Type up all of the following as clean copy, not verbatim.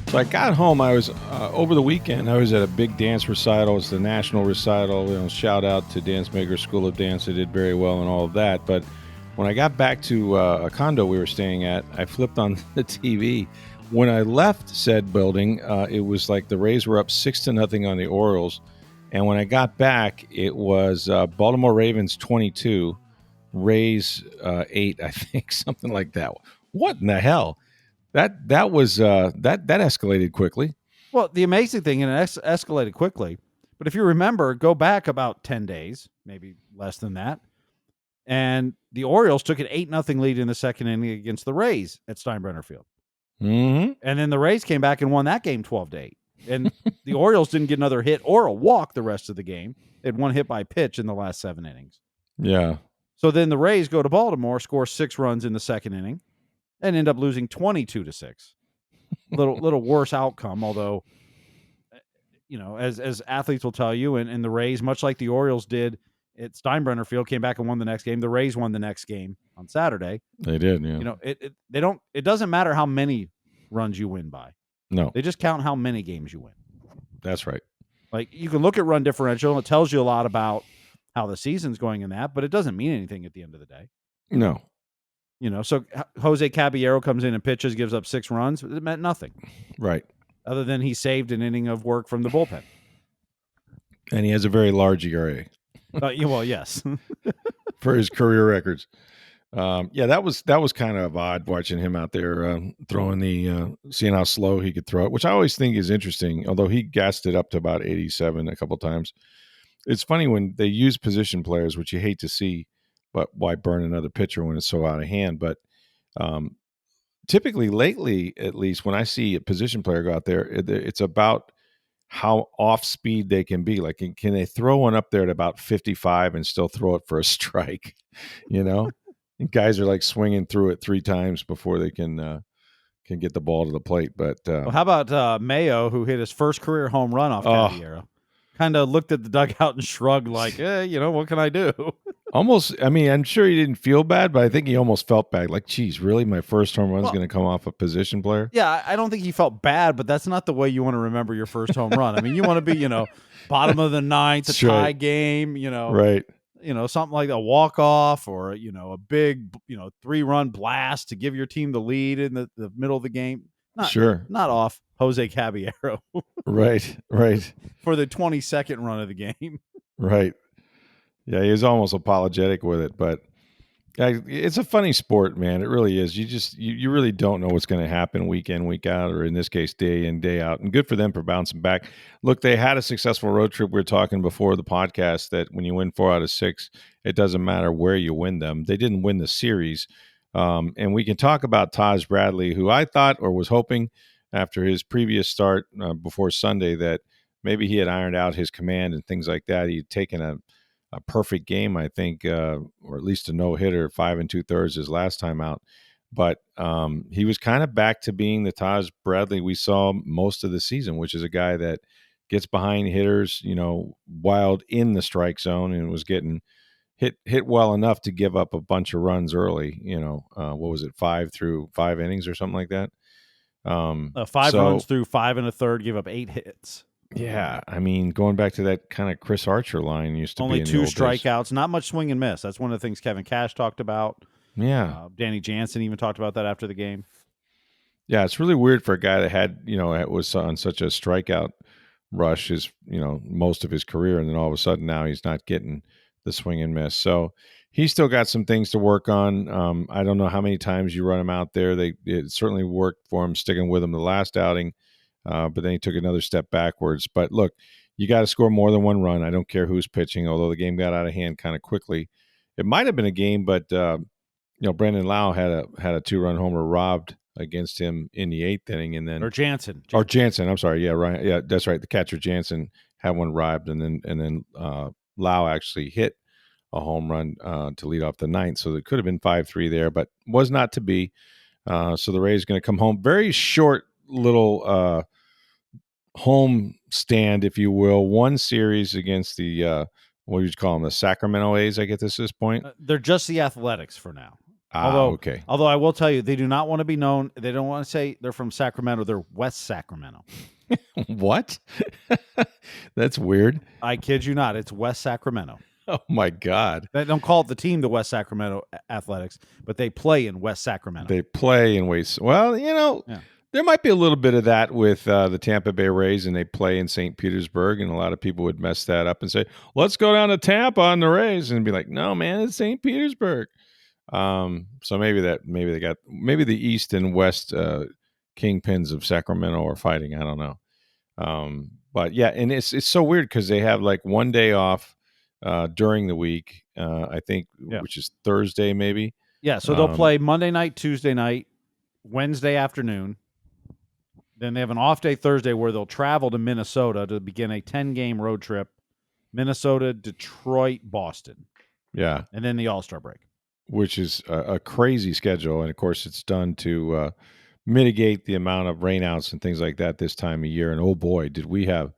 So I got home. I was over the weekend. I was at a big dance recital. It's the national recital. Shout out to Dance Maker School of Dance. They did very well and all of that. But when I got back to a condo we were staying at, I flipped on the TV. When I left said building, it was like the Rays were up 6-0 on the Orioles. And when I got back, it was Baltimore Ravens 22, Rays 8, I think, something like that. What in the hell? That was that escalated quickly. Well, the amazing thing, and it escalated quickly, but if you remember, go back about 10 days, maybe less than that, and the Orioles took an 8-0 lead in the second inning against the Rays at Steinbrenner Field. Mm-hmm. And then the Rays came back and won that game 12-8. And the Orioles didn't get another hit or a walk the rest of the game. They had one hit by pitch in the last 7 innings. Yeah. So then the Rays go to Baltimore, score 6 runs in the second inning, and end up losing 22-6. Little worse outcome, although, as athletes will tell you, and the Rays, much like the Orioles did at Steinbrenner Field, came back and won the next game. The Rays won the next game on Saturday. They did, yeah. It doesn't matter how many runs you win by. No. They just count how many games you win. That's right. Like, you can look at run differential, and it tells you a lot about how the season's going in that, but it doesn't mean anything at the end of the day. No. So Jose Caballero comes in and pitches, gives up 6 runs. It meant nothing. Right. Other than he saved an inning of work from the bullpen. And he has a very large ERA. Well, yes. For his career records. That was kind of odd watching him out there throwing seeing how slow he could throw it, which I always think is interesting, although he gassed it up to about 87 a couple times. It's funny when they use position players, which you hate to see, but why burn another pitcher when it's so out of hand? But typically lately, at least when I see a position player go out there, it's about how off speed they can be. Like, can they throw one up there at about 55 and still throw it for a strike? And guys are like swinging through it 3 times before they can get the ball to the plate. But how about Mayo, who hit his first career home run off Caballero? Kind of looked at the dugout and shrugged like, what can I do? Almost, I'm sure he didn't feel bad, but I think he almost felt bad. Like, geez, really? My first home run is going to come off a position player? Yeah, I don't think he felt bad, but that's not the way you want to remember your first home run. I mean, you want to be, bottom of the ninth, a tie game, Right. Something like a walk-off or, a big, 3-run blast to give your team the lead in the middle of the game. Not off Jose Caballero. Right. For the 22nd run of the game. Right. Yeah, he was almost apologetic with it, but it's a funny sport, man. It really is. You really don't know what's going to happen week in, week out, or in this case, day in, day out. And good for them for bouncing back. Look, they had a successful road trip. We were talking before the podcast that when you win 4 out of 6, it doesn't matter where you win them. They didn't win the series. And we can talk about Taj Bradley, who I thought or was hoping after his previous start before Sunday that maybe he had ironed out his command and things like that. He had taken a perfect game, I think, or at least a no-hitter, 5 2/3 his last time out. But he was kind of back to being the Taj Bradley we saw most of the season, which is a guy that gets behind hitters, wild in the strike zone, and was getting hit well enough to give up a bunch of runs early. What was it, 5 through 5 innings or something like that? 5 runs through 5 1/3, give up 8 hits. Yeah, going back to that kind of Chris Archer line used to only be in 2 the old strikeouts, days. not much swing and miss. That's one of the things Kevin Cash talked about. Yeah, Danny Jansen even talked about that after the game. Yeah, it's really weird for a guy that had was on such a strikeout rush his most of his career, and then all of a sudden now he's not getting the swing and miss. So he's still got some things to work on. I don't know how many times you run him out there. It certainly worked for him sticking with him the last outing. But then he took another step backwards. But look, you got to score more than 1 run. I don't care who's pitching, although the game got out of hand kind of quickly. It might have been a game, but Brandon Lau had a 2-run homer robbed against him in the 8th inning, and then Jansen. I'm sorry, yeah, right, yeah, that's right. The catcher Jansen had one robbed, and then Lau actually hit a home run to lead off the 9th. So it could have been 5-3 there, but was not to be. So the Rays going to come home. Very short little home stand, if you will. 1 series against the what would you call them, the Sacramento A's, I guess, at this point. They're just the Athletics for now. Ah, Although, okay. although I will tell you, they do not want to be known. They don't want to say they're from Sacramento. They're West Sacramento. What? That's weird. I kid you not. It's West Sacramento. Oh my God. They don't call it the team the West Sacramento Athletics, but they play in West Sacramento. They play in ways. Well, Yeah. there might be a little bit of that with the Tampa Bay Rays, and they play in St. Petersburg, and a lot of people would mess that up and say, "Let's go down to Tampa on the Rays," and be like, "No, man, it's St. Petersburg." So maybe the East and West kingpins of Sacramento are fighting. I don't know. But yeah, and it's so weird because they have like one day off during the week. I think, Yeah. which is Thursday, maybe. Yeah. So they'll play Monday night, Tuesday night, Wednesday afternoon. Then they have an off day Thursday where they'll travel to Minnesota to begin a 10-game road trip. Minnesota, Detroit, Boston. Yeah. And then the All-Star break. Which is a crazy schedule. And of course, it's done to mitigate the amount of rainouts and things like that this time of year. And oh boy, did we have,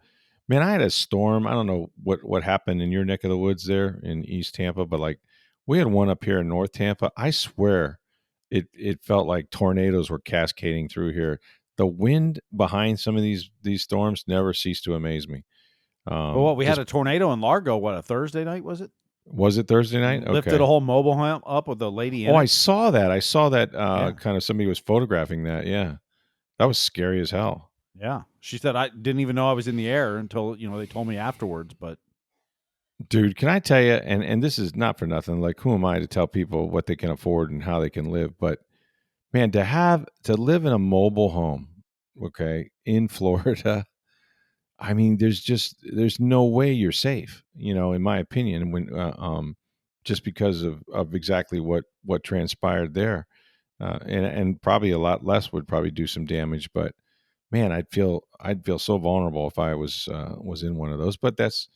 man, I had a storm. I don't know what happened in your neck of the woods there in East Tampa, but like we had one up here in North Tampa. I swear it felt like tornadoes were cascading through here. The wind behind some of these storms never ceased to amaze me. Well, we had a tornado in Largo. What, a Thursday night was it? Was it Thursday night? Okay. Lifted a whole mobile home up with a lady in it. I saw that. I saw that kind of somebody was photographing that. Yeah. That was scary as hell. Yeah. She said, I didn't even know I was in the air until, they told me afterwards. But dude, can I tell you, and this is not for nothing, like who am I to tell people what they can afford and how they can live? But man, to live in a mobile home, okay, in Florida, I mean, there's no way you're safe, in my opinion, when just because of exactly what transpired there, and probably a lot less would probably do some damage. But man, I'd feel so vulnerable if I was in one of those. But that's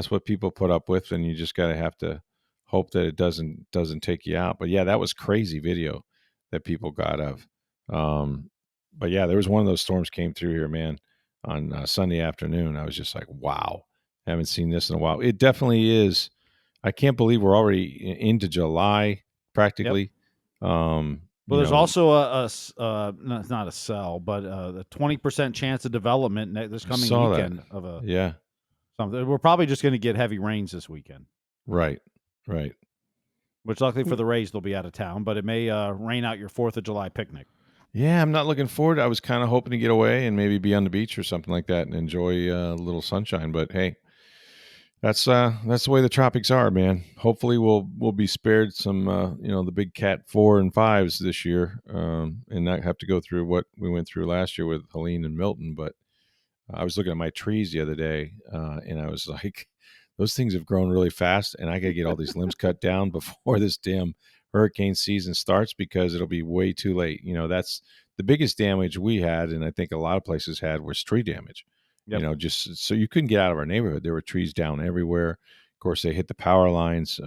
what people put up with, and you just gotta have to hope that it doesn't take you out. But yeah, that was crazy video that people got of. But yeah, there was one of those storms came through here, man, on Sunday afternoon. I was just like, wow, haven't seen this in a while. It definitely is. I can't believe we're already into July practically. Yep. Well, there's also not a cell, but a 20% chance of development this coming weekend of a something. We're probably just going to get heavy rains this weekend. Right. Which luckily for the Rays, they'll be out of town, but it may rain out your 4th of July picnic. Yeah, I'm not looking forward. I was kind of hoping to get away and maybe be on the beach or something like that and enjoy a little sunshine. But hey, that's the way the tropics are, man. Hopefully, we'll be spared some, the big Cat 4 and 5s this year, and not have to go through what we went through last year with Helene and Milton. But I was looking at my trees the other day, and I was like, those things have grown really fast, and I got to get all these limbs cut down before this damn hurricane season starts because it'll be way too late. That's the biggest damage we had, and I think a lot of places had, was tree damage. Yep. Just so you couldn't get out of our neighborhood. There were trees down everywhere. Of course, they hit the power lines.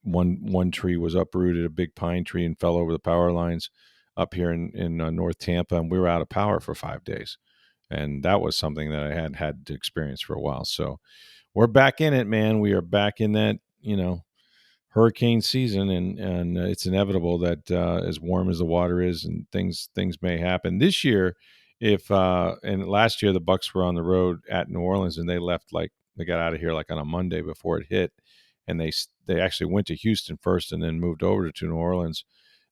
One tree was uprooted, a big pine tree, and fell over the power lines up here in North Tampa, and we were out of power for 5 days. And that was something that I had to experience for a while. So we're back in it, man. We are back in that, hurricane season, and it's inevitable that as warm as the water is, and things may happen this year. And last year the Bucks were on the road at New Orleans, and they got out of here like on a Monday before it hit, and they actually went to Houston first and then moved over to New Orleans.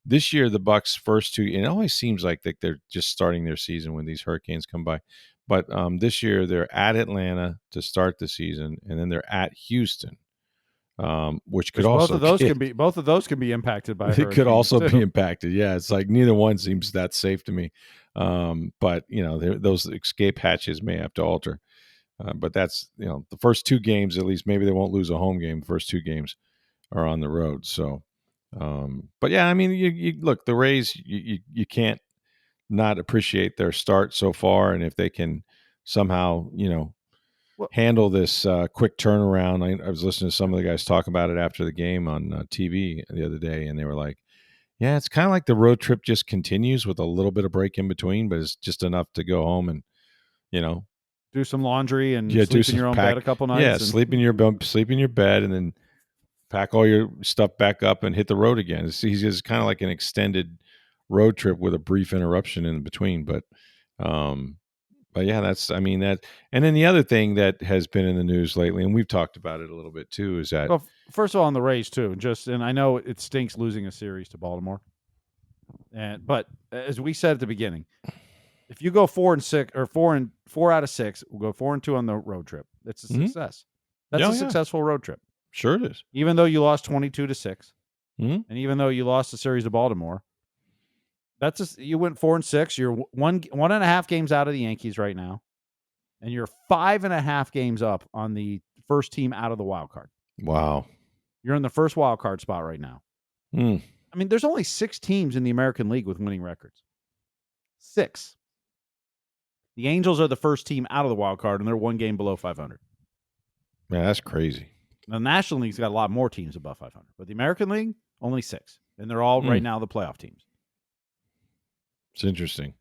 This year the Bucks first two, and it always seems like they're just starting their season when these hurricanes come by. But this year they're at Atlanta to start the season, and then they're at Houston. Which could also both of those can be impacted by it could also be impacted. Yeah, it's like neither one seems that safe to me. But those escape hatches may have to alter. But that's the first 2 games, at least maybe they won't lose a home game. The first 2 games are on the road. So, but yeah, I mean, you look, the Rays, you can't not appreciate their start so far, and if they can somehow handle this quick turnaround. I was listening to some of the guys talk about it after the game on TV the other day, and they were like, yeah, it's kind of like the road trip just continues with a little bit of break in between, but it's just enough to go home and, do some laundry and sleep in your own bed a couple nights. Yeah, sleep in your bed, and then pack all your stuff back up and hit the road again. He's just kind of like an extended road trip with a brief interruption in between. Um, but yeah, I mean, that. And then the other thing that has been in the news lately, and we've talked about it a little bit too, is that, Well, first of all, on the Rays too, and I know it stinks losing a series to Baltimore, but as we said at the beginning, if you go 4-6 or 4 out of 6, we'll go 4-2 on the road trip. It's a success. That's Yeah, a yeah. successful road trip. Sure it is. Even though you lost 22-6, Mhm. and even though you lost the series to Baltimore, you went 4-6. You're 1.5 games out of the Yankees right now, and you're 5.5 games up on the first team out of the wild card. Wow. You're in the first wild card spot right now. Mm. I mean, there's only 6 teams in the American League with winning records. 6. The Angels are the first team out of the wild card, and they're 1 game below 500. Man, that's crazy. The National League's got a lot more teams above 500, but the American League, only 6. And they're all right now the playoff teams. It's interesting.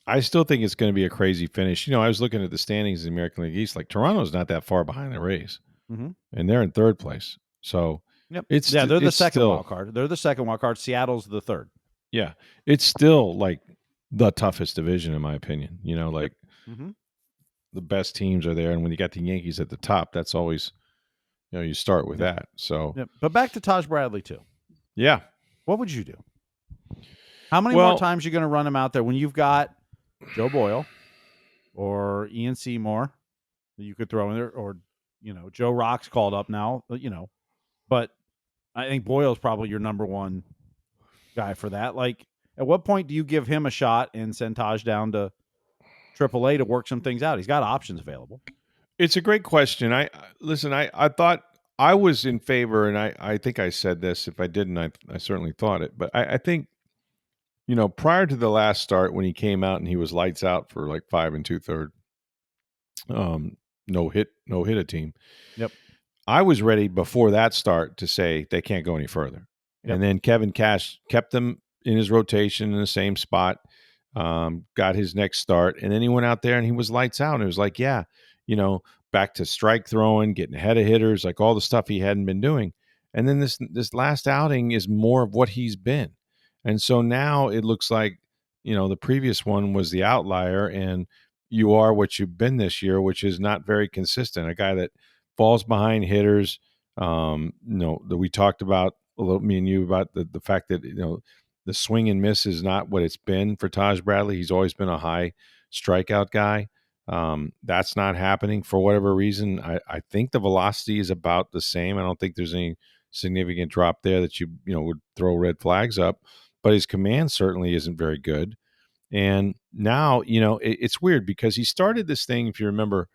I still think it's going to be a crazy finish. You know, I was looking at the standings in the American League East. Like, Toronto's not that far behind the Rays, and they're in third place. So, they're the second wild card. They're the second wild card. Seattle's the third. Yeah, it's still like the toughest division, in my opinion. You know, like the best teams are there, and when you got the Yankees at the top, that's always, you know, you start with that. So, but back to Taj Bradley too. Yeah, what would you do? How many more times are you going to run him out there when you've got Joe Boyle or Ian Seymour that you could throw in there, or Joe Rock's called up now, but I think Boyle's probably your number one guy for that. Like, at what point do you give him a shot and send Taj down to AAA to work some things out? He's got options available. It's a great question. I thought I was in favor, and I think I said this. If I didn't, I certainly thought it. But I think, prior to the last start, when he came out and he was lights out for like 5 2/3, no hit a team. Yep. I was ready before that start to say they can't go any further. Yep. And then Kevin Cash kept them in his rotation in the same spot, got his next start, and then he went out there and he was lights out. And it was like, back to strike throwing, getting ahead of hitters, like all the stuff he hadn't been doing. And then this last outing is more of what he's been. And so now it looks like, the previous one was the outlier, and you are what you've been this year, which is not very consistent. A guy that falls behind hitters, that we talked about a little, me and you, about the fact that, the swing and miss is not what it's been for Taj Bradley. He's always been a high strikeout guy. That's not happening for whatever reason. I think the velocity is about the same. I don't think there's any significant drop there that you would throw red flags up, but his command certainly isn't very good. And now, it's weird because he started this thing, if you remember,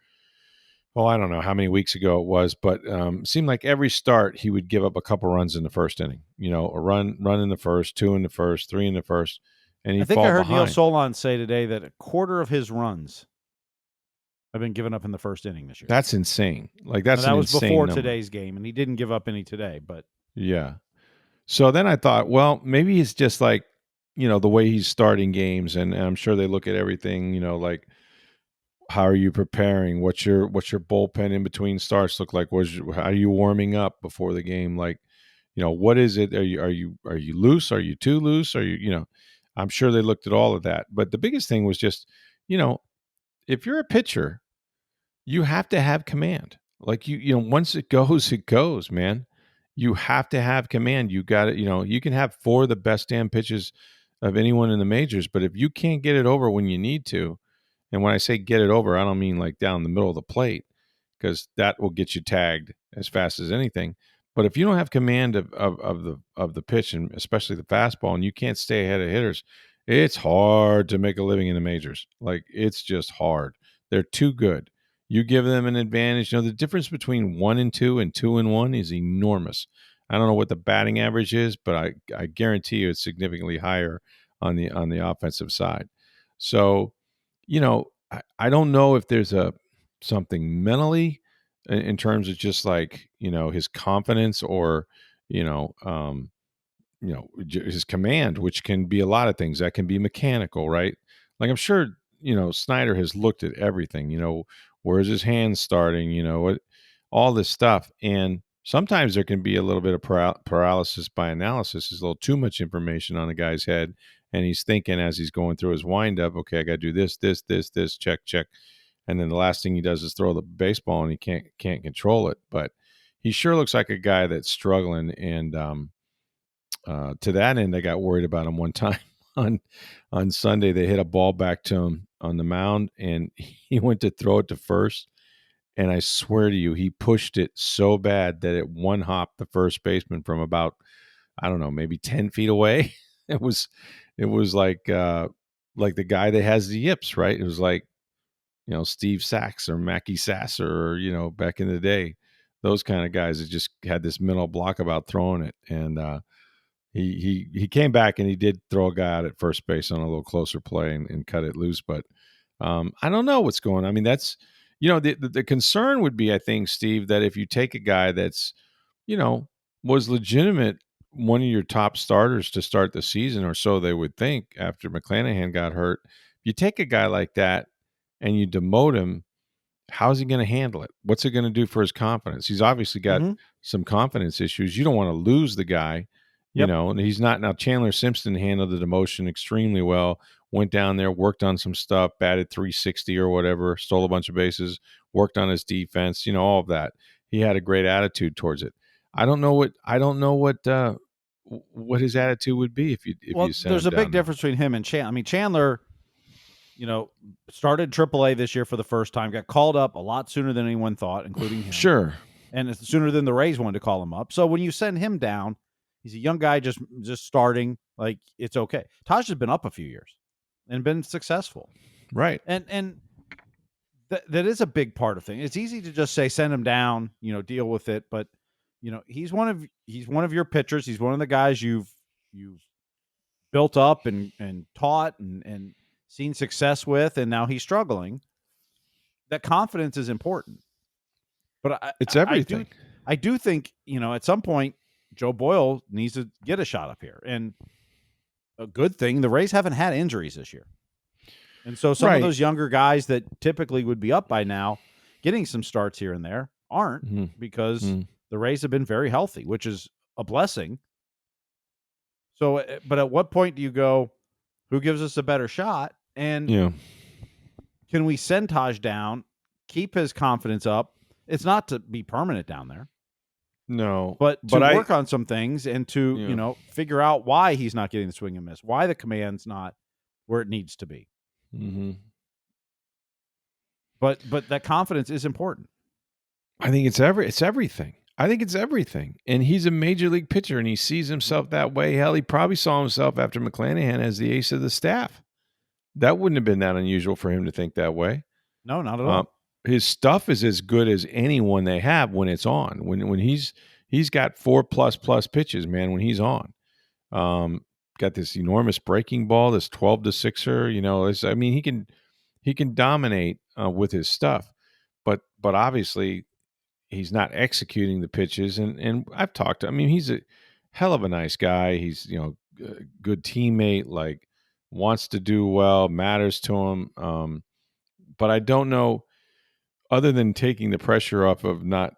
I don't know how many weeks ago it was, but it seemed like every start he would give up a couple runs in the first inning, a run in the first, 2 in the first, 3 in the first. And I think I heard Neil Solon say today that a quarter of his runs have been given up in the first inning this year. That's insane. Like, that was before number. Today's game, and he didn't give up any today, but yeah. So then I thought, well, maybe it's just like, the way he's starting games, and I'm sure they look at everything, like, how are you preparing? What's your bullpen in between starts look like? How are you warming up before the game? Like, what is it? Are you loose? Are you too loose? Are you, I'm sure they looked at all of that. But the biggest thing was just, if you're a pitcher, you have to have command. Like, once it goes, man. You have to have command. You got it. You can have 4 of the best damn pitches of anyone in the majors, but if you can't get it over when you need to, and when I say get it over, I don't mean like down the middle of the plate, because that will get you tagged as fast as anything. But if you don't have command of the pitch, and especially the fastball, and you can't stay ahead of hitters, it's hard to make a living in the majors. Like, it's just hard. They're too good. You give them an advantage. The difference between 1-2 and 2-1 is enormous. I don't know what the batting average is, but I guarantee you it's significantly higher on the offensive side. So, I don't know if there's something mentally in terms of just like, his confidence, or, his command, which can be a lot of things. That can be mechanical, right? Like, I'm sure, Snyder has looked at everything, where's his hand starting, all this stuff. And sometimes there can be a little bit of paralysis by analysis. There's a little too much information on a guy's head, and he's thinking as he's going through his windup, okay, I got to do this, check, check. And then the last thing he does is throw the baseball, and he can't control it. But he sure looks like a guy that's struggling. And to that end, I got worried about him one time on Sunday. They hit a ball back to him on the mound, and he went to throw it to first. And I swear to you, he pushed it so bad that it one hopped the first baseman from about, I don't know, maybe 10 feet away. It was like the guy that has the yips, right? It was like, Steve Sachs or Mackie Sasser, or, back in the day, those kind of guys that just had this mental block about throwing it. And he came back and he did throw a guy out at first base on a little closer play and cut it loose. But I don't know what's going on. I mean, that's, the concern would be, I think, Steve, that if you take a guy that's, was legitimate, one of your top starters to start the season, or so they would think, after McClanahan got hurt, you take a guy like that and you demote him, how's he going to handle it? What's it going to do for his confidence? He's obviously got some confidence issues. You don't want to lose the guy, and he's not. Now, Chandler Simpson handled the demotion extremely well, went down there, worked on some stuff, batted 360 or whatever, stole a bunch of bases, worked on his defense, all of that. He had a great attitude towards it. I don't know what his attitude would be if you sent there's him a big down difference between him and Chandler. I mean, Chandler, started AAA this year for the first time, got called up a lot sooner than anyone thought, including him. Sure. And it's sooner than the Rays wanted to call him up. So when you send him down, he's a young guy just starting, like, it's okay. Taj has been up a few years and been successful. Right. And that is a big part of things. It's easy to just say, send him down, deal with it. But, he's one of your pitchers. He's one of the guys you've built up and taught and seen success with, and now he's struggling. That confidence is important. But it's everything. I do think, at some point, Joe Boyle needs to get a shot up here. And a good thing, the Rays haven't had injuries this year. And so some of those younger guys that typically would be up by now, getting some starts here and there, aren't, because the Rays have been very healthy, which is a blessing. So, but at what point do you go, who gives us a better shot? And can we send Taj down, keep his confidence up? It's not to be permanent down there. No. But to work on some things and to, figure out why he's not getting the swing and miss, why the command's not where it needs to be. Mm-hmm. But that confidence is important. I think it's everything. I think it's everything. And he's a major league pitcher, and he sees himself that way. Hell, he probably saw himself after McClanahan as the ace of the staff. That wouldn't have been that unusual for him to think that way. No, not at all. His stuff is as good as anyone they have when it's on. When he's got 4+ pitches, man, when he's on. Got this enormous breaking ball, this 12-6er, he can dominate with his stuff. But obviously he's not executing the pitches, and I've talked to him. I mean, he's a hell of a nice guy. He's, a good teammate, like, wants to do well, matters to him. But I don't know, other than taking the pressure off of not,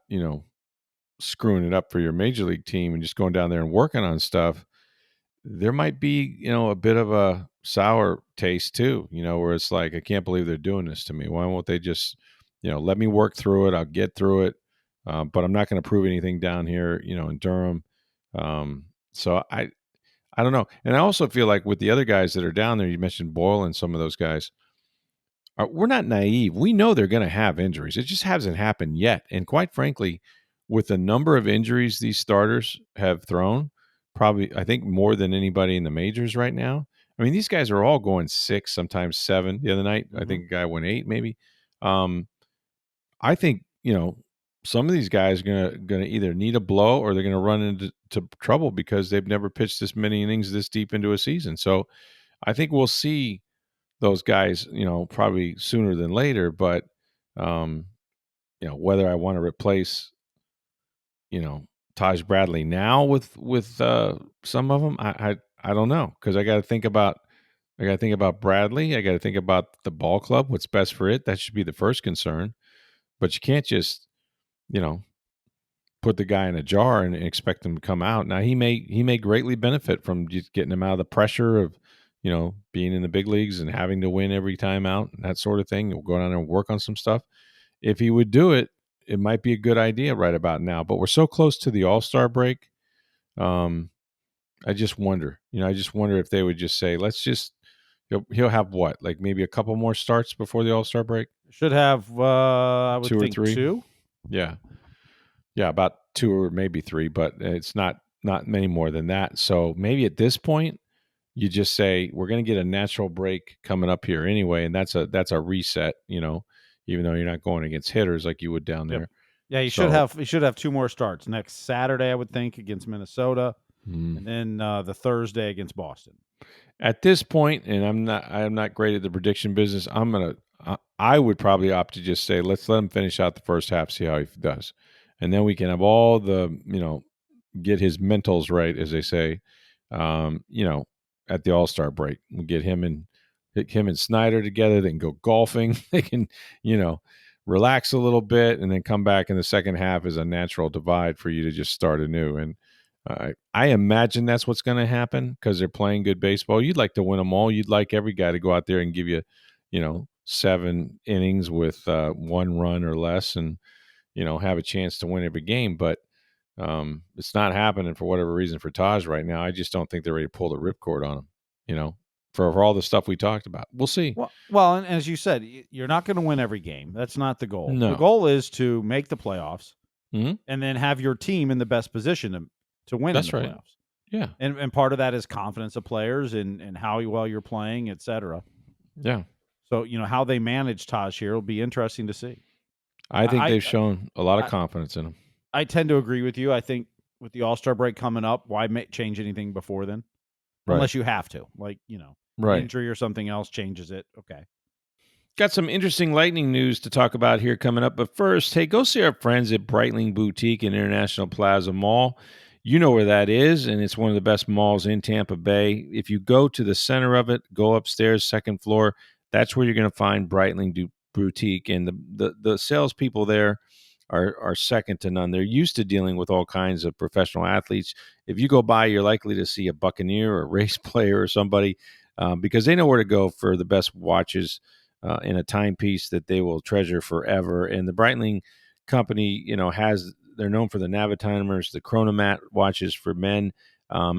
screwing it up for your major league team and just going down there and working on stuff, there might be, a bit of a sour taste too, where it's like, I can't believe they're doing this to me. Why won't they just, let me work through it? I'll get through it. But I'm not going to prove anything down here, in Durham. So I don't know. And I also feel like with the other guys that are down there, you mentioned Boyle and some of those guys, we're not naive. We know they're going to have injuries. It just hasn't happened yet. And quite frankly, with the number of injuries these starters have thrown, probably, I think, more than anybody in the majors right now. I mean, these guys are all going 6, sometimes 7. The other night, I think a guy went 8, maybe. I think, some of these guys are gonna either need a blow or they're gonna run into trouble because they've never pitched this many innings this deep into a season. So I think we'll see those guys, probably sooner than later. But whether I want to replace, Taj Bradley now with some of them, I don't know, because I got to think about Bradley. I got to think about the ball club, what's best for it. That should be the first concern. But you can't just you know, put the guy in a jar and expect him to come out. Now he may greatly benefit from just getting him out of the pressure of, being in the big leagues and having to win every time out and that sort of thing. He'll go down there and work on some stuff. If he would do it, it might be a good idea right about now. But we're so close to the All-Star break. I just wonder, if they would just say, let's just, he'll have what, like maybe a couple more starts before the All-Star break? Should have, I would Two or think three? two. Yeah. Yeah, about two or maybe three, but it's not many more than that. So maybe at this point, you just say we're going to get a natural break coming up here anyway, and that's a reset. Even though you're not going against hitters like you would down Yep. there. Yeah, he should have two more starts next Saturday, I would think, against Minnesota, and then the Thursday against Boston. At this point, and I'm not great at the prediction business. I would probably opt to just say let's let him finish out the first half, see how he does, and then we can have all the get his mentals right, as they say, at the All-Star break. We'll get him and Snyder together. They can go golfing. They can, relax a little bit and then come back in the second half as a natural divide for you to just start anew. And I imagine that's what's going to happen because they're playing good baseball. You'd like to win them all. You'd like every guy to go out there and give you, 7 innings with 1 run or less and, have a chance to win every game. But it's not happening for whatever reason for Taj right now. I just don't think they're ready to pull the ripcord on him, for all the stuff we talked about. We'll see. Well, and as you said, you're not going to win every game. That's not the goal. No. The goal is to make the playoffs and then have your team in the best position to win That's in the right. playoffs. Yeah. And part of that is confidence of players and how well you're playing, et cetera. Yeah. So, how they manage Taj here will be interesting to see. I think they've shown a lot of confidence in him. I tend to agree with you. I think with the All-Star break coming up, why change anything before then? Right. Unless you have to. Like, right. injury or something else changes it. Okay. Got some interesting Lightning news to talk about here coming up. But first, hey, go see our friends at Breitling Boutique and International Plaza Mall. You know where that is, and it's one of the best malls in Tampa Bay. If you go to the center of it, go upstairs, second floor, that's where you're going to find Breitling Boutique. And the salespeople there are second to none. They're used to dealing with all kinds of professional athletes. If you go by, you're likely to see a Buccaneer or a race player or somebody because they know where to go for the best watches in a timepiece that they will treasure forever. And the Breitling company, they're known for the Navitimers, the Chronomat watches for men.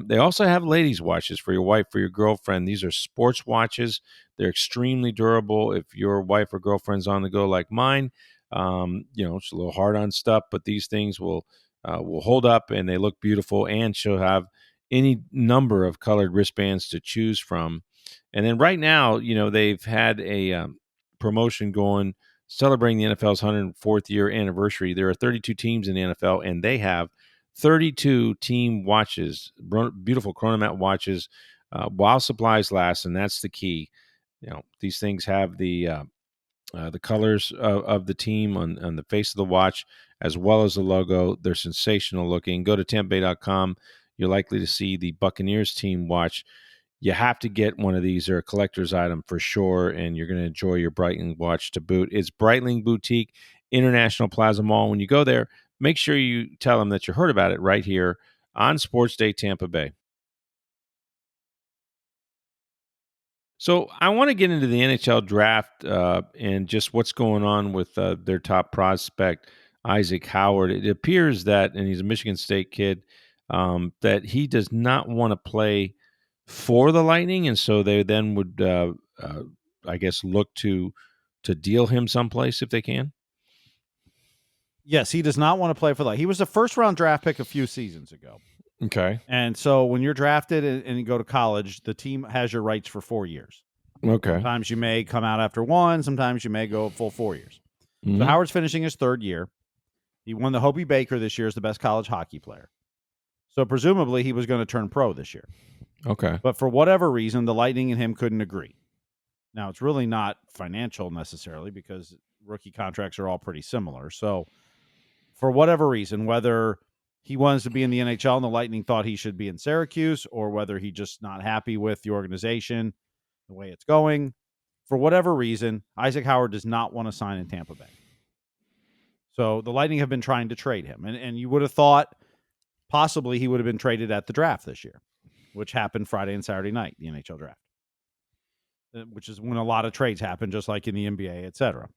They also have ladies' watches for your wife, for your girlfriend. These are sports watches. They're extremely durable. If your wife or girlfriend's on the go like mine, it's a little hard on stuff, but these things will hold up and they look beautiful. And she'll have any number of colored wristbands to choose from. And then right now, they've had a promotion going celebrating the NFL's 104th year anniversary. There are 32 teams in the NFL, and they have 32 team watches, beautiful Chronomat watches, while supplies last, and that's the key. These things have the colors of the team on the face of the watch, as well as the logo. They're sensational looking. Go to tampabay.com. You're likely to see the Buccaneers team watch. You have to get one of these. They're a collector's item for sure, and you're going to enjoy your Breitling watch to boot. It's Breitling Boutique, International Plaza Mall. When you go there, make sure you tell them that you heard about it right here on Sports Day Tampa Bay. So I want to get into the NHL draft and just what's going on with their top prospect, Isaac Howard. It appears that, and he's a Michigan State kid, that he does not want to play for the Lightning, and so they then would, I guess, look to deal him someplace if they can. Yes, he does not want to play for the Lightning. He was a first-round draft pick a few seasons ago. Okay. And so when you're drafted and you go to college, the team has your rights for 4 years. Okay. Sometimes you may come out after 1. Sometimes you may go a full 4 years. Mm-hmm. So Howard's finishing his 3rd year. He won the Hobey Baker this year as the best college hockey player. So presumably he was going to turn pro this year. Okay. But for whatever reason, the Lightning and him couldn't agree. Now, it's really not financial necessarily because rookie contracts are all pretty similar. So for whatever reason, whether he wants to be in the NHL and the Lightning thought he should be in Syracuse, or whether he's just not happy with the organization, the way it's going, for whatever reason, Isaac Howard does not want to sign in Tampa Bay. So the Lightning have been trying to trade him. And you would have thought possibly he would have been traded at the draft this year, which happened Friday and Saturday night, the NHL draft, which is when a lot of trades happen, just like in the NBA, et cetera.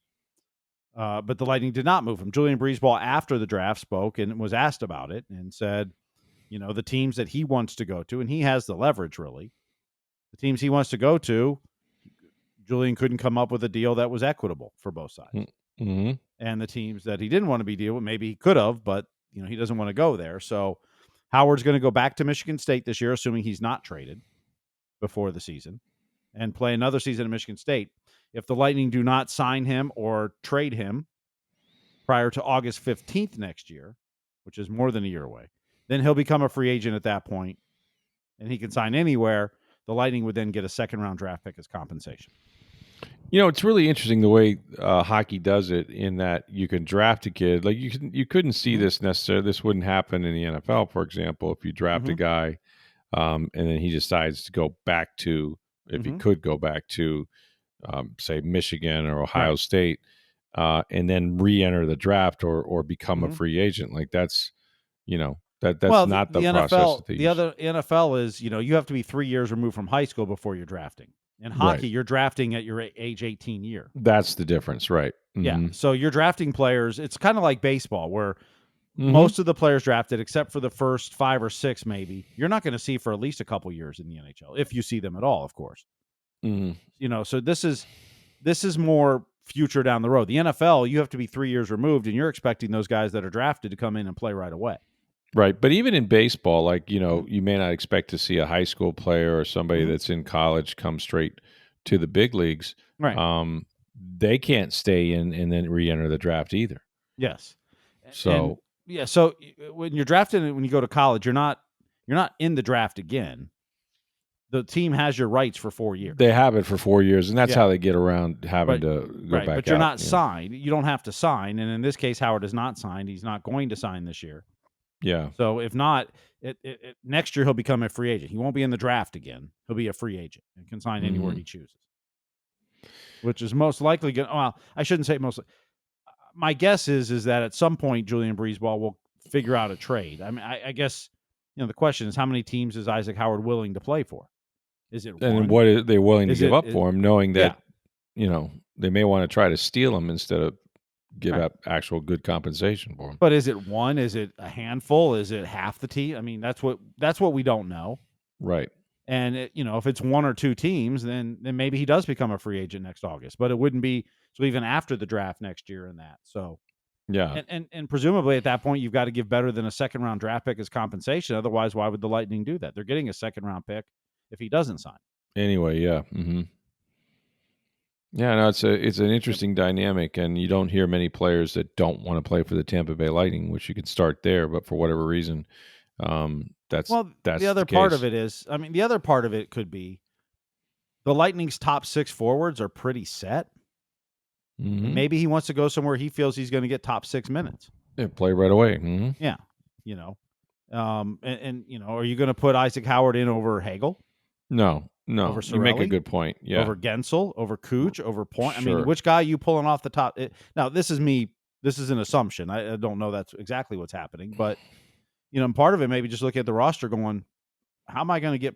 But the Lightning did not move him. Julian Breezeball, after the draft, spoke and was asked about it and said, the teams that he wants to go to, and he has the leverage, really. The teams he wants to go to, Julian couldn't come up with a deal that was equitable for both sides. Mm-hmm. And the teams that he didn't want to be deal with, maybe he could have, but he doesn't want to go there. So Howard's going to go back to Michigan State this year, assuming he's not traded before the season, and play another season at Michigan State. If the Lightning do not sign him or trade him prior to August 15th next year, which is more than a year away, then he'll become a free agent at that point, and he can sign anywhere. The Lightning would then get a second-round draft pick as compensation. It's really interesting the way hockey does it, in that you can draft a kid. Like you couldn't see this necessarily. This wouldn't happen in the NFL, for example, if you draft a guy and then he decides to go back to, if he could go back to, say, Michigan or Ohio State, and then re-enter the draft or become a free agent. Like that's not the process NFL. that they the use. other NFL is, you have to be 3 years removed from high school before you're drafting. In hockey, you're drafting at your age 18 year. That's the difference, right? Mm-hmm. Yeah. So you're drafting players. It's kind of like baseball, where most of the players drafted, except for the first 5 or 6, maybe, you're not going to see for at least a couple years in the NHL, if you see them at all, of course. Mm-hmm. So this is more future down the road. The NFL, you have to be 3 years removed, and you're expecting those guys that are drafted to come in and play right away. Right. But even in baseball, like, you may not expect to see a high school player or somebody that's in college come straight to the big leagues. Right. They can't stay in and then re-enter the draft either. Yes. So, so when you're drafted and when you go to college, you're not in the draft again. The team has your rights for 4 years. They have it for 4 years, and that's how they get around having to go back out. But you're not signed. You don't have to sign. And in this case, Howard is not signed. He's not going to sign this year. Yeah. So if not, next year he'll become a free agent. He won't be in the draft again. He'll be a free agent and can sign anywhere he chooses, which is most likely going to, well, I shouldn't say mostly. My guess is that at some point Julian Breezeball will figure out a trade. I mean, I guess, the question is, how many teams is Isaac Howard willing to play for? Is it one? And what are they willing to give up for him, knowing that, they may want to try to steal him instead of give up actual good compensation for him. But is it one? Is it a handful? Is it half the team? I mean, that's what we don't know. Right. And if it's 1 or 2 teams, then maybe he does become a free agent next August. But it wouldn't be so even after the draft next year and that. So yeah. And presumably at that point you've got to give better than a second-round draft pick as compensation. Otherwise, why would the Lightning do that? They're getting a second-round pick if he doesn't sign. Anyway, yeah. Mm-hmm. Yeah, no, it's an interesting dynamic, and you don't hear many players that don't want to play for the Tampa Bay Lightning, which you could start there, but for whatever reason, that's the other part of it is, the other part of it could be the Lightning's top 6 forwards are pretty set. Mm-hmm. Maybe he wants to go somewhere he feels he's going to get top 6 minutes. Yeah, play right away. Mm-hmm. Yeah, are you going to put Isaac Howard in over Hagel? No. Over You make a good point. Yeah. Over Gensel, over Cooch, over Point. Sure. I mean, which guy are you pulling off the top? Now, this is me. This is an assumption. I don't know that's exactly what's happening, but part of it maybe just look at the roster going, how am I going to get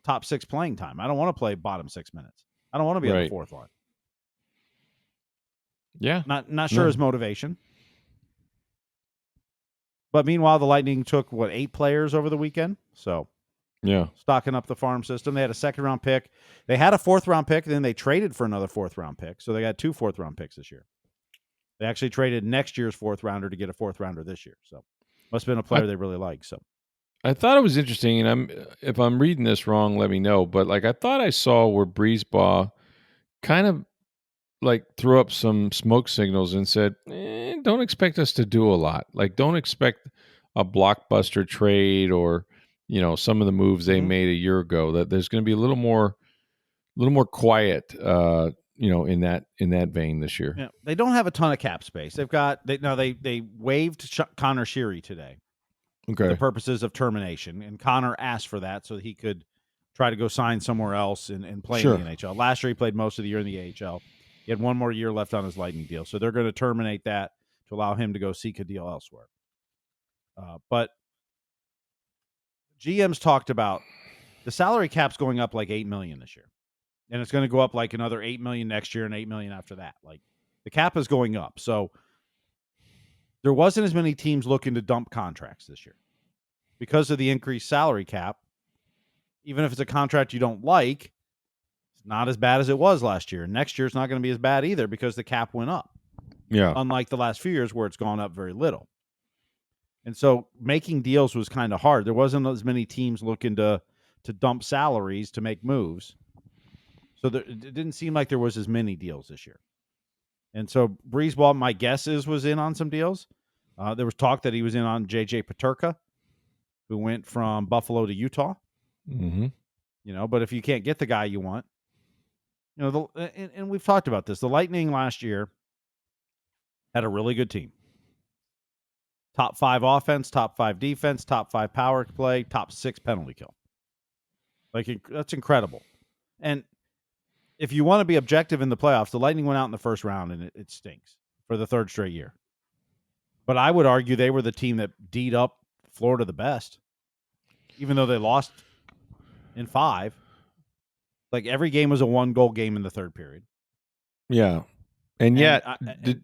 top 6 playing time? I don't want to play bottom 6 minutes. I don't want to be on the 4th line. Yeah. Not sure his motivation. But meanwhile, the Lightning took 8 players over the weekend. So yeah, stocking up the farm system. They had a 2nd-round pick. They had a 4th-round pick, and then they traded for another 4th-round pick. So they got 2 4th-round picks this year. They actually traded next year's 4th-rounder to get a 4th-rounder this year. So must have been a player they really like. So I thought it was interesting, and if I'm reading this wrong, let me know. But I thought I saw where Breezeball kind of threw up some smoke signals and said, don't expect us to do a lot. Don't expect a blockbuster trade or some of the moves they made a year ago. That there's going to be a little more quiet, in that vein this year. Yeah, they don't have a ton of cap space. They waived Connor Sheary today, for the purposes of termination, and Connor asked for that so that he could try to go sign somewhere else and play in the NHL. Last year he played most of the year in the AHL. He had 1 more year left on his Lightning deal, so they're going to terminate that to allow him to go seek a deal elsewhere. But GM's talked about the salary cap's going up like $8 million this year, and it's going to go up like another $8 million next year and $8 million after that. Like the cap is going up, so there wasn't as many teams looking to dump contracts this year because of the increased salary cap. Even if it's a contract you don't like, it's not as bad as it was last year. Next year, it's not going to be as bad either because the cap went up. Yeah. Unlike the last few years where it's gone up very little. And so making deals was kind of hard. There wasn't as many teams looking to dump salaries to make moves. So it didn't seem like there was as many deals this year. And so Breezeball, my guess is, was in on some deals. There was talk that he was in on J.J. Peterka, who went from Buffalo to Utah. Mm-hmm. You know, but if you can't get the guy you want, you know, and we've talked about this. The Lightning last year had a really good team. Top 5 offense, top 5 defense, top 5 power play, top 6 penalty kill. Like, that's incredible. And if you want to be objective in the playoffs, the Lightning went out in the first round, and it stinks for the third straight year. But I would argue they were the team that D'd up Florida the best, even though they lost in 5. Like, every game was a 1-goal game in the third period. Yeah. And yet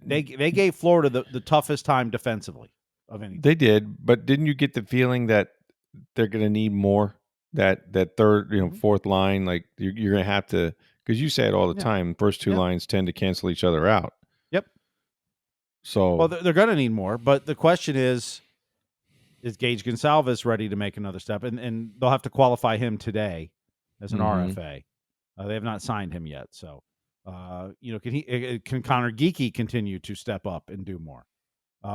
they gave Florida the toughest time defensively of anything. They did, but didn't you get the feeling that they're going to need more? That third, fourth line, like you're going to have to, because you say it all the time. First two lines tend to cancel each other out. Yep. So, well, they're going to need more, but the question is Gage Gonsalves ready to make another step? And they'll have to qualify him today as an RFA. They have not signed him yet, so can Connor Geekie continue to step up and do more?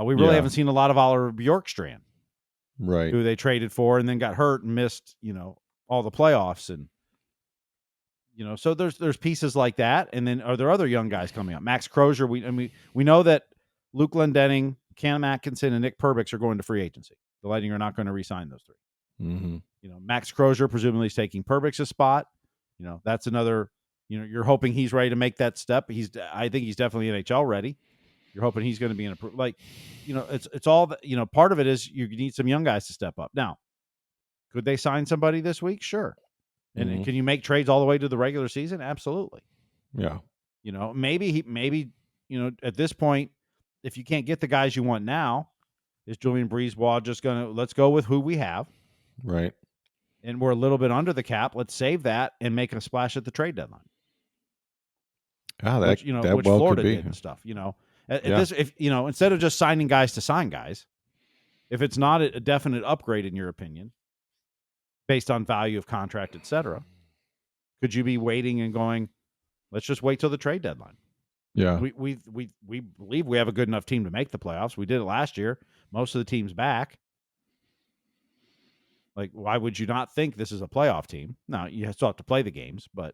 We really haven't seen a lot of Oliver Bjorkstrand, right? Who they traded for and then got hurt and missed, all the playoffs, and so there's pieces like that. And then are there other young guys coming up? Max Crozier. We know that Luke Glendening, Cam Atkinson, and Nick Perbix are going to free agency. The Lightning are not going to re-sign those 3. Mm-hmm. Max Crozier presumably is taking Perbix's spot. That's another. You're hoping he's ready to make that step. I think he's definitely NHL ready. You're hoping he's going to be in it's all, part of it is you need some young guys to step up. Now, could they sign somebody this week? Sure. And can you make trades all the way to the regular season? Absolutely. Yeah. Maybe at this point, if you can't get the guys you want now, is Julian Breezeball just going to, let's go with who we have. Right. And we're a little bit under the cap. Let's save that and make a splash at the trade deadline. Which well Florida could be. did and stuff, if instead of just signing guys to sign guys, if it's not a definite upgrade in your opinion, based on value of contract, etc., could you be waiting and going, let's just wait till the trade deadline? Yeah. We believe we have a good enough team to make the playoffs. We did it last year. Most of the team's back. Like, why would you not think this is a playoff team? Now, you still have to play the games, but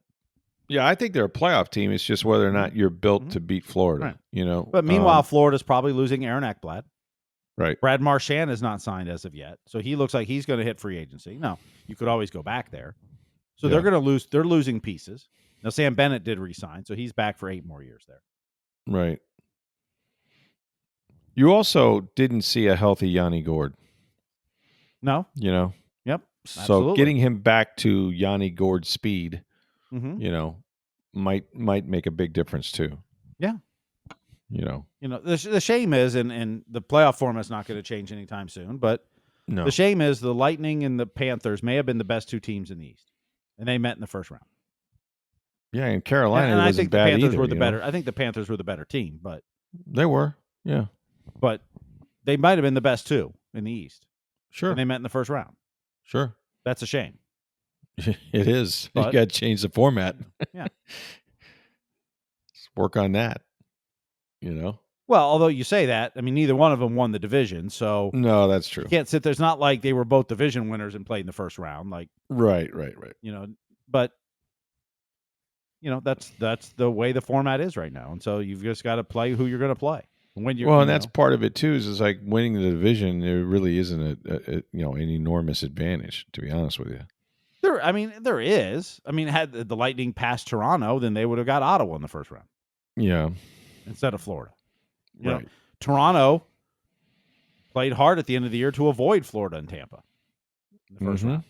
yeah, I think they're a playoff team. It's just whether or not you're built to beat Florida, right. But meanwhile, Florida's probably losing Aaron Ekblad. Right. Brad Marchand is not signed as of yet, so he looks like he's going to hit free agency. Now, you could always go back there. So they're going to lose. They're losing pieces. Now, Sam Bennett did resign, so he's back for 8 more years there. Right. You also didn't see a healthy Yanni Gourde. No. Yep. So Absolutely. getting him back to Yanni Gourde's speed, might make a big difference too. Yeah. The shame is, and the playoff format's not going to change anytime soon, but the shame is the Lightning and the Panthers may have been the best 2 teams in the East, and they met in the first round. Yeah, and Carolina and I wasn't think the bad Panthers either, were the better. I think the Panthers were the better team, but they were, yeah. But they might have been the best 2 in the East. Sure. And they met in the first round. Sure. That's a shame. It is. But, you got to change the format. Yeah. Let's work on that. Well, although you say that, I mean, neither one of them won the division, so no, that's true. You can't sit there. It's not like they were both division winners and played in the first round. Like, right. But that's the way the format is right now, and so you've just got to play who you're going to play. And that's part of it too. Is like winning the division. There really isn't an enormous advantage, to be honest with you. There is. Had the Lightning passed Toronto, then they would have got Ottawa in the first round. Yeah. Instead of Florida. Right. Toronto played hard at the end of the year to avoid Florida and Tampa in the first round.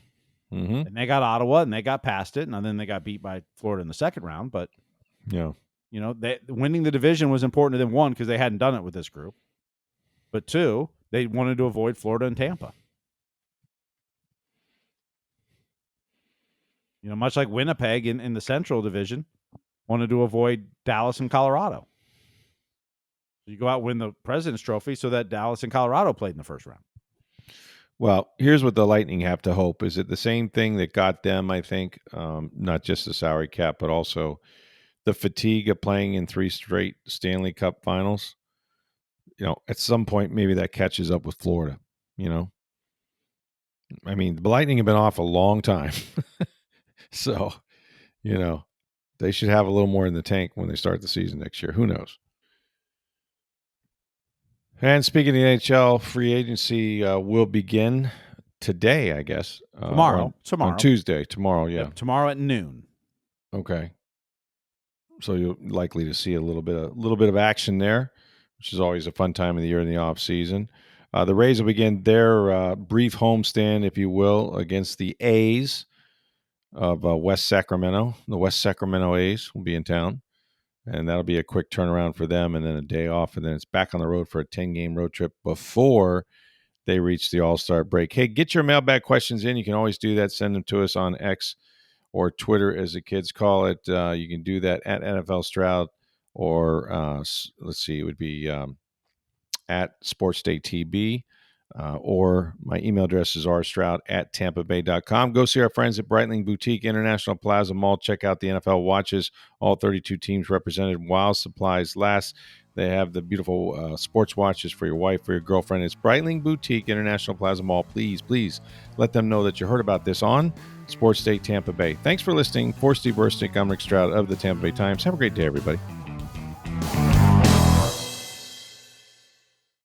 Mm-hmm. And they got Ottawa, and they got past it, and then they got beat by Florida in the second round. But, Yeah. Winning the division was important to them, one, because they hadn't done it with this group. But two, they wanted to avoid Florida and Tampa. Much like Winnipeg in the Central Division wanted to avoid Dallas and Colorado. So you go out and win the President's Trophy so that Dallas and Colorado played in the first round. Well, here's what the Lightning have to hope. Is it the same thing that got them, I think, not just the salary cap, but also the fatigue of playing in 3 straight Stanley Cup finals? At some point, maybe that catches up with Florida, I mean, the Lightning have been off a long time. So, they should have a little more in the tank when they start the season next year. Who knows? And speaking of the NHL, free agency will begin today, I guess. Tomorrow. On Tuesday. Tomorrow, yeah. Yep, tomorrow at noon. Okay. So you're likely to see a little bit of action there, which is always a fun time of the year in the off season. The Rays will begin their brief homestand, if you will, against the A's of West Sacramento. The West Sacramento A's will be in town. And that'll be a quick turnaround for them, and then a day off, and then it's back on the road for a 10-game road trip before they reach the All-Star break. Hey, get your mailbag questions in. You can always do that. Send them to us on X or Twitter, as the kids call it. You can do that at NFL Stroud, or let's see, it would be at SportsDayTB. Or my email address is rstroud@tampabay.com. Go see our friends at Breitling Boutique International Plaza Mall. Check out the NFL watches, all 32 teams represented while supplies last. They have the beautiful sports watches for your wife, for your girlfriend. It's Breitling Boutique International Plaza Mall. Please, please let them know that you heard about this on Sports Day Tampa Bay. Thanks for listening. For Steve Versnick, I'm Rick Stroud of the Tampa Bay Times. Have a great day, everybody.